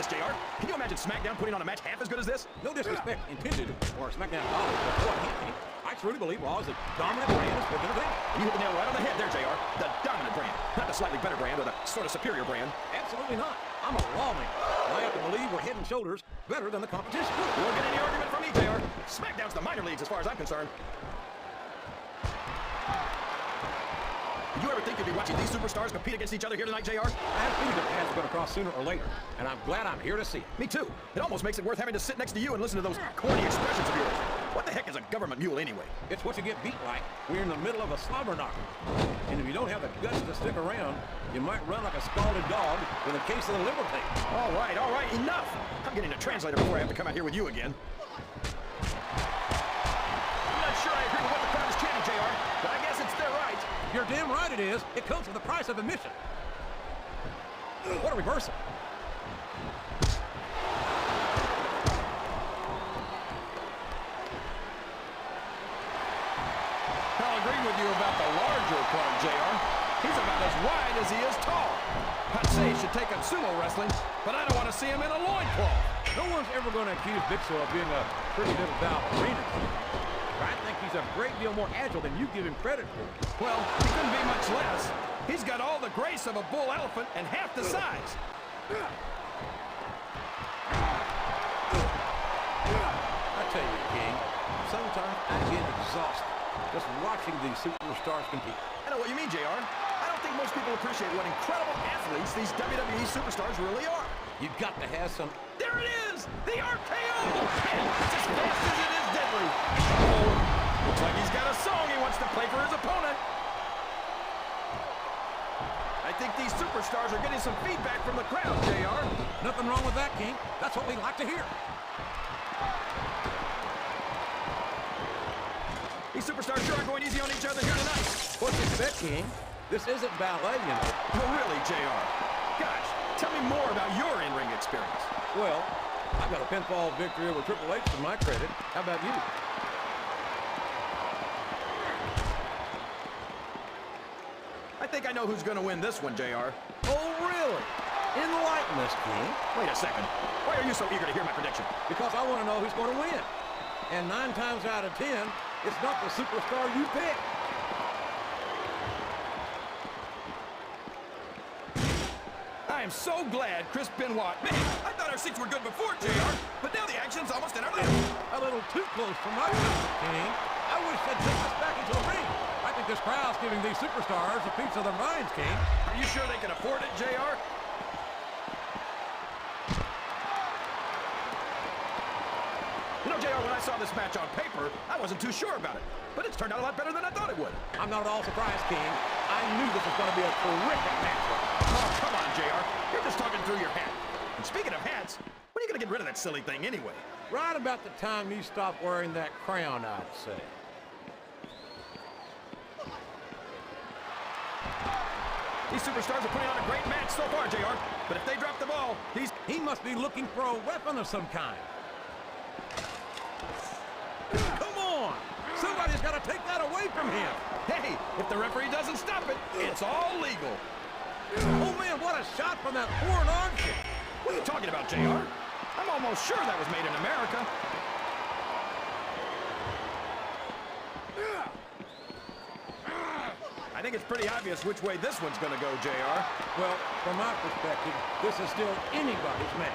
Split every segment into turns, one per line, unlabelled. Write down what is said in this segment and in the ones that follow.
JR. Can you imagine Smackdown putting on a match half as good as this?
No disrespect intended for Smackdown colleagues, but boy, I truly believe Raw is a dominant brand of sports entertainment.
You hit the nail right on the head there, JR. The dominant brand. Not the slightly better brand or the sort of superior brand.
Absolutely not. I'm a lawman. I have to believe we're head and shoulders better than the competition.
You won't get any argument from me, JR. Smackdown's the minor leagues as far as I'm concerned. Did you ever think you'd be watching these superstars compete against each other here tonight, JR?
I have a feeling the paths are going to cross sooner or later, and I'm glad I'm here to see it.
Me too. It almost makes it worth having to sit next to you and listen to those corny expressions of yours. What the heck is a government mule anyway?
It's what you get beat like. We're in the middle of a slobber knocker. And if you don't have the guts to stick around, you might run like a scalded dog with a case of the liver tape.
All right, enough. I'm getting a translator before I have to come out here with you again. I'm not sure I agree with what the crowd is chanting, JR, but I guess it's their right.
You're damn right it is. It comes with the price of admission. What a reversal.
I'll agree with you about the larger part, JR. He's about as wide as he is tall. I'd say he should take up sumo wrestling, but I don't want to see him in a loincloth.
No one's ever going to accuse Big Show of being a pretty little ballerina. I think he's a great deal more agile than you give him credit for.
Well, he couldn't be much less. He's got all the grace of a bull elephant and half the size.
I tell you, King, sometimes I get exhausted just watching these superstars compete.
I know what you mean, JR. I don't think most people appreciate what incredible athletes these WWE superstars really are.
You've got to have some...
There it is! The RKO! And it's as fast as it is deadly. Oh, looks like he's got a song he wants to play for his opponent. I think these superstars are getting some feedback from the crowd, JR.
Nothing wrong with that, King. That's what we like to hear.
These superstars sure are going easy on each other here tonight.
What do you expect, King? This isn't ballet, you know.
Well, really, JR. Gosh, tell me more about your in-ring experience.
Well, I've got a pinfall victory over Triple H to my credit. How about you?
I think I know who's going to win this one, JR.
Oh, really? Enlighten us, King.
Wait a second. Why are you so eager to hear my prediction?
Because I want to know who's going to win. And 9 times out of 10, it's not the superstar you pick.
I am so glad Chris Benoit... Man, I thought our seats were good before, JR, but now the action's almost in our lap.
A little too close for my comfort, King. I wish they'd take us back into the ring. I think this crowd's giving these superstars a piece of their minds, King.
Are you sure they can afford it, JR? You know, JR, when I saw this match on paper, I wasn't too sure about it. But it's turned out a lot better than I thought it would.
I'm not at all surprised, King. I knew this was going to be a terrific match.
Oh, come on, JR. You're just talking through your hat. And speaking of hats, when are you going to get rid of that silly thing anyway?
Right about the time you stop wearing that crown, I'd say.
These superstars are putting on a great match so far, JR. But if they drop the ball,
he must be looking for a weapon of some kind. Come on! Somebody's got to take that away from him.
Hey, if the referee doesn't stop it, it's all legal.
Oh, man, what a shot from that foreign arm kick.
What are you talking about, JR? I'm almost sure that was made in America. I think it's pretty obvious which way this one's going to go, JR.
Well, from my perspective, this is still anybody's match.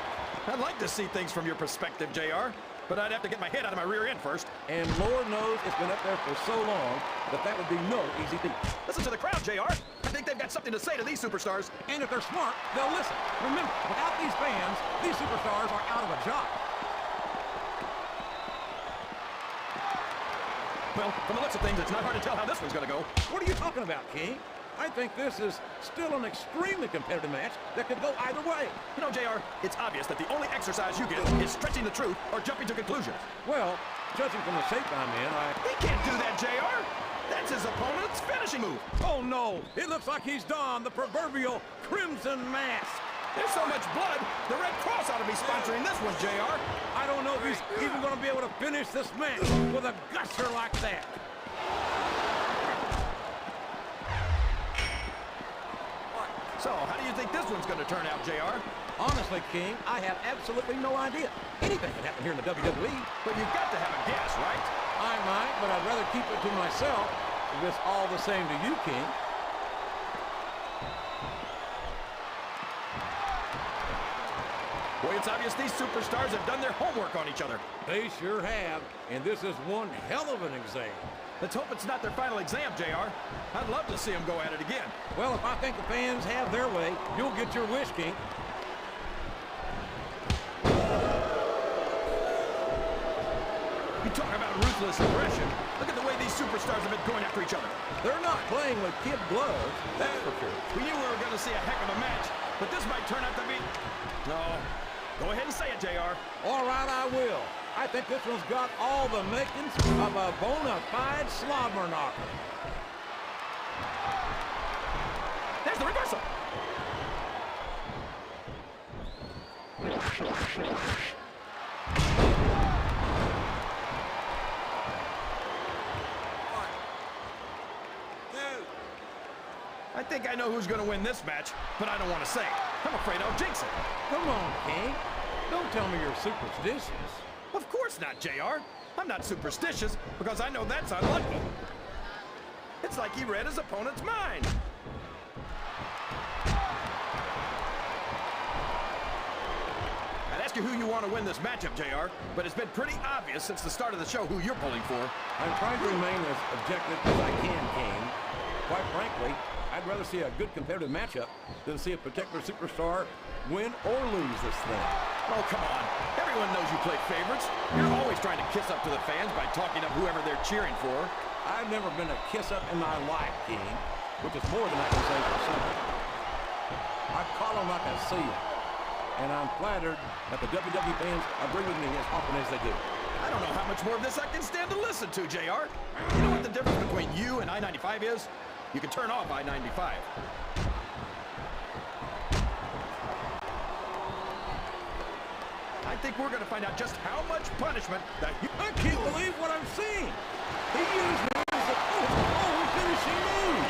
I'd like to see things from your perspective, JR, but I'd have to get my head out of my rear end first.
And Lord knows it's been up there for so long that would be no easy feat.
Listen to the crowd, JR. I think they've got something to say to these superstars.
And if they're smart, they'll listen. Remember, without these fans, these superstars are out of a job.
Well, from the looks of things, it's not hard to tell how this one's going to go.
What are you talking about, King? I think this is still an extremely competitive match that could go either way.
You know, JR, it's obvious that the only exercise you get is stretching the truth or jumping to conclusions.
Well, judging from the shape I'm in,
He can't do that, JR! That's his opponent's finishing move.
Oh, no! It looks like he's donned the proverbial crimson mask.
There's so much blood, the Red Cross ought to be sponsoring this one, JR.
I don't know if he's even going to be able to finish this match with a gusher like that.
So, how do you think this one's going to turn out, JR?
Honestly, King, I have absolutely no idea. Anything can happen here in the WWE.
But you've got to have a guess, right?
I might, but I'd rather keep it to myself if it's all the same to you, King.
Boy, it's obvious these superstars have done their homework on each other.
They sure have, and this is one hell of an exam.
Let's hope it's not their final exam, JR. I'd love to see them go at it again.
Well, if I think the fans have their way, you'll get your wish, King.
You talk about ruthless aggression. Look at the way these superstars have been going after each other.
They're not playing with kid gloves, that's for sure.
We knew we were going to see a heck of a match, but this might turn out to be... No. Go ahead and say it, JR.
All right, I will. I think this one's got all the makings of a bona fide slobber knocker.
There's the reversal. I think I know who's going to win this match, but I don't want to say it. I'm afraid I'll jinx it.
Come on, King. Don't tell me you're superstitious.
Of course not, JR. I'm not superstitious because I know that's unlucky. It's like he read his opponent's mind. I'd ask you who you want to win this matchup, JR, but it's been pretty obvious since the start of the show who you're pulling for.
I'm trying to remain as objective as I can, King. Quite frankly, I'd rather see a good competitive matchup than see a particular superstar win or lose this thing.
Oh, come on. Everyone knows you play favorites. You're always trying to kiss up to the fans by talking up whoever they're cheering for.
I've never been a kiss-up in my life, King, which is more than I can say for some. I call them like I see them, and I'm flattered that the WWE fans agree with me as often as they do.
I don't know how much more of this I can stand to listen to, JR. You know what the difference between you and I-95 is? You can turn off I-95. I think we're going to find out just how much punishment that you...
I can't believe what I'm seeing. He used me as a finishing move.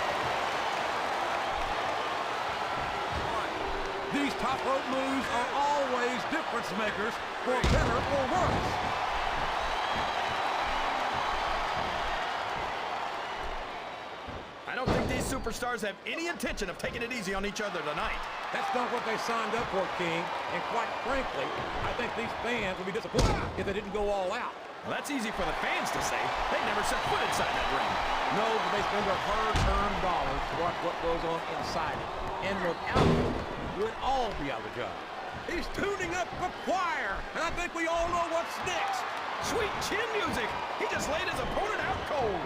These top rope moves are always difference makers, for better or worse.
I don't think these superstars have any intention of taking it easy on each other tonight.
That's not what they signed up for, King. And quite frankly, I think these fans would be disappointed if they didn't go all out.
Well, that's easy for the fans to say. They never set foot inside that ring.
No, but they spend their hard-earned dollars to watch what goes on inside it. And without it, we'd all be out of a job. He's tuning up the choir, and I think we all know what's next.
Sweet chin music. He just laid his opponent out cold.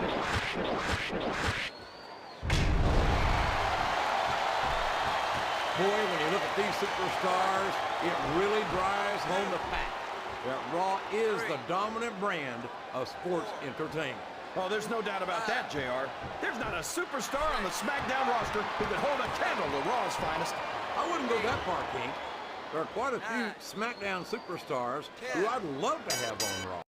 Boy, when you look at these superstars, it really drives home the fact that Raw is the dominant brand of sports entertainment.
Oh, there's no doubt about that, JR. There's not a superstar on the Smackdown roster who could hold a candle to Raw's finest.
I wouldn't go that far, King. There are quite a few Smackdown superstars who I'd love to have on Raw.